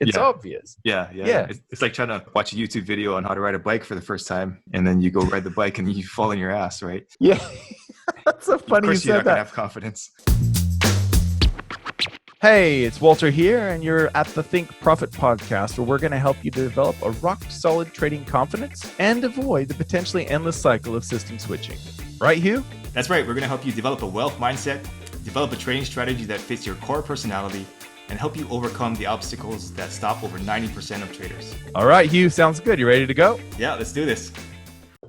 It's obvious. Yeah. Yeah. It's like trying to watch a YouTube video on how to ride a bike for the first time, and then you go ride the bike and you fall on your ass, right? Yeah. That's so funny you Of course, you're said not gonna that. have confidence. Hey, it's Walter here, and you're at the Think Profit podcast, where we're going to help you develop a rock-solid trading confidence and avoid the potentially endless cycle of system switching. Right, Hugh? That's right. We're gonna help you develop a wealth mindset, develop a trading strategy that fits your core personality, and help you overcome the obstacles that stop over 90% of traders. All right, Hugh, sounds good. You ready to go? Yeah, let's do this.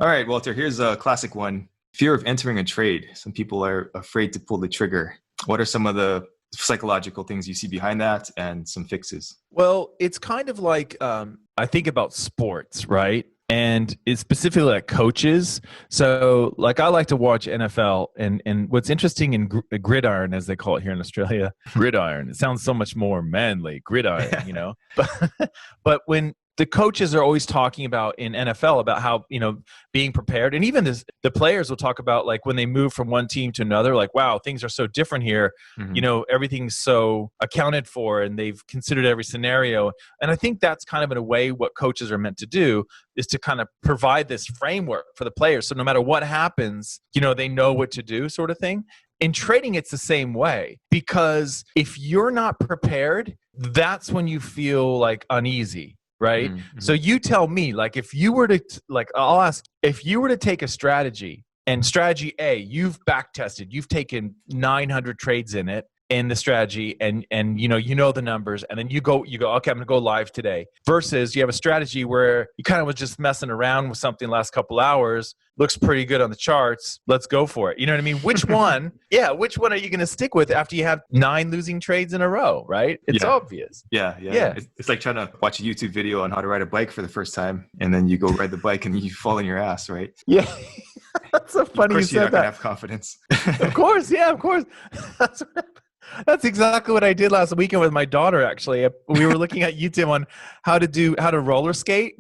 All right, Walter, here's a classic one. Fear of entering a trade. Some people are afraid to pull the trigger. What are some of the psychological things you see behind that and some fixes? Well, it's kind of like I think about sports, right? And it's specifically like coaches. So like I like to watch NFL, and what's interesting in gridiron, as they call it here in Australia, gridiron, it sounds so much more manly, gridiron, you know? But when the coaches are always talking about in NFL about how, you know, being prepared, and even the players will talk about like when they move from one team to another, like, wow, things are so different here. Mm-hmm. You know, everything's so accounted for and they've considered every scenario. And I think that's kind of in a way what coaches are meant to do, is to kind of provide this framework for the players. So no matter what happens, you know, they know what to do, sort of thing. In trading, it's the same way, because if you're not prepared, that's when you feel like uneasy. Right. Mm-hmm. So you tell me, like, if you were to, like, I'll ask, if you were to take a strategy, and strategy A, you've back tested, you've taken 900 trades in the strategy, and you know the numbers, and then you go, okay, I'm gonna go live today, versus you have a strategy where you kind of was just messing around with something the last couple hours, looks pretty good on the charts, let's go for it. You know what I mean? Which one are you gonna stick with after you have 9 losing trades in a row, right? It's obvious. Yeah. It's like trying to watch a YouTube video on how to ride a bike for the first time, and then you go ride the bike and you fall on your ass, right? Yeah. That's so funny you said that. Of course, you're not gonna have confidence. Of course, yeah, of course. That's exactly what I did last weekend with my daughter. Actually, we were looking at YouTube on how to roller skate.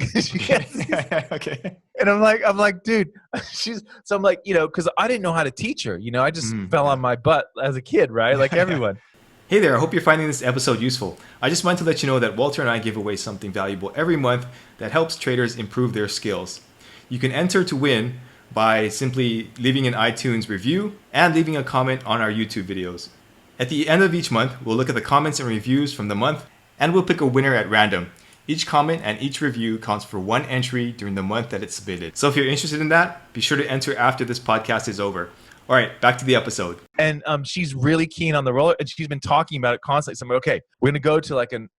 Okay. And I'm like, dude, I'm like, you know, because I didn't know how to teach her. You know, I just fell on my butt as a kid, right? Like everyone. Hey there, I hope you're finding this episode useful. I just wanted to let you know that Walter and I give away something valuable every month that helps traders improve their skills. You can enter to win by simply leaving an iTunes review and leaving a comment on our YouTube videos. At the end of each month, we'll look at the comments and reviews from the month, and we'll pick a winner at random. Each comment and each review counts for 1 entry during the month that it's submitted. So if you're interested in that, be sure to enter after this podcast is over. All right, back to the episode. And she's really keen on the roller, and she's been talking about it constantly. So I'm like, okay, we're gonna go to like an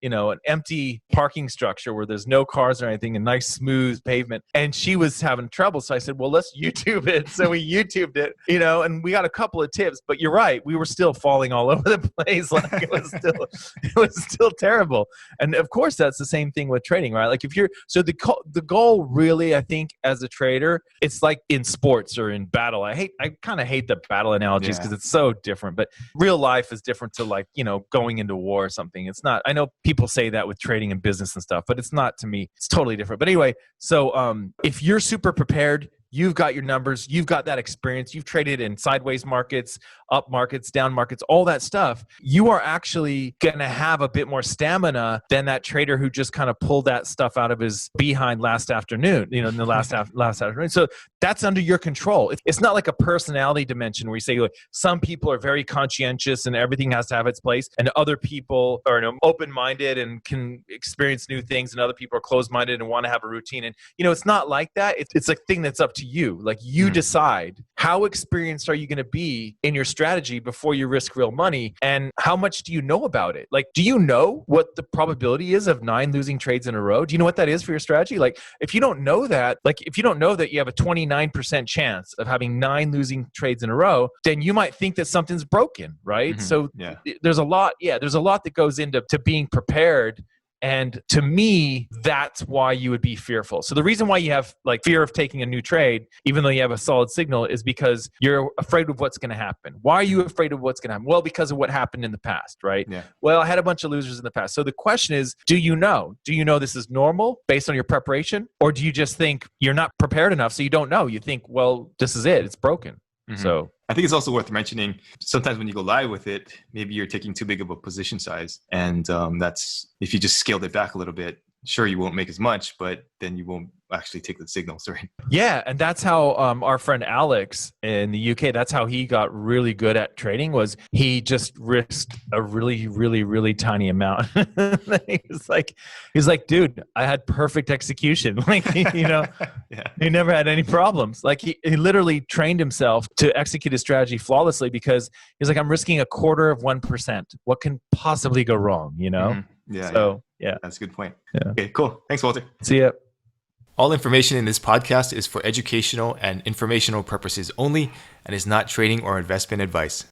empty parking structure where there's no cars or anything, a nice smooth pavement. And she was having trouble, so I said, well, let's YouTube it. So we YouTubed it, you know, and we got a couple of tips. But you're right, we were still falling all over the place. Like it was still terrible. And of course, that's the same thing with trading, right? Like if you're the goal really, I think, as a trader, it's like in sports or in battle. I kind of hate the battle analogies because it's so different, but real life is different to, like, you know, going into war or something. It's not. I know people say that with trading and business and stuff, but it's not to me. It's totally different. But anyway, so if you're super prepared, you've got your numbers, you've got that experience, you've traded in sideways markets, up markets, down markets, all that stuff, you are actually going to have a bit more stamina than that trader who just kind of pulled that stuff out of his behind last afternoon, you know, in the last afternoon. So that's under your control. It's not like a personality dimension where you say, like, some people are very conscientious and everything has to have its place, and other people are, you know, open-minded and can experience new things, and other people are closed-minded and want to have a routine. And, you know, it's not like that. It's a thing that's up to you. Like, you decide how experienced are you going to be in your strategy before you risk real money, and how much do you know about it? Like, do you know what the probability is of 9 losing trades in a row? Do you know what that is for your strategy? Like, if you don't know that, you have a 29% chance of having 9 losing trades in a row, then you might think that something's broken, right? Mm-hmm. So there's a lot that goes into being prepared. And to me, that's why you would be fearful. So the reason why you have like fear of taking a new trade, even though you have a solid signal, is because you're afraid of what's going to happen. Why are you afraid of what's going to happen? Well, because of what happened in the past, right? Yeah. Well, I had a bunch of losers in the past. So the question is, do you know this is normal based on your preparation? Or do you just think you're not prepared enough, so you don't know? You think, well, this is it. It's broken. Mm-hmm. So I think it's also worth mentioning sometimes when you go live with it, maybe you're taking too big of a position size. And that's if you just scaled it back a little bit, sure, you won't make as much, but then you won't actually take the signals, right? Yeah, and that's how our friend Alex in the UK, that's how he got really good at trading, was he just risked a really, really, really tiny amount. He's like, dude, I had perfect execution. Like, Yeah. he never had any problems. Like he literally trained himself to execute his strategy flawlessly because he's like, I'm risking 1/4%. What can possibly go wrong, Mhm. Yeah. That's a good point. Yeah. Okay, cool. Thanks, Walter. See ya. All information in this podcast is for educational and informational purposes only and is not trading or investment advice.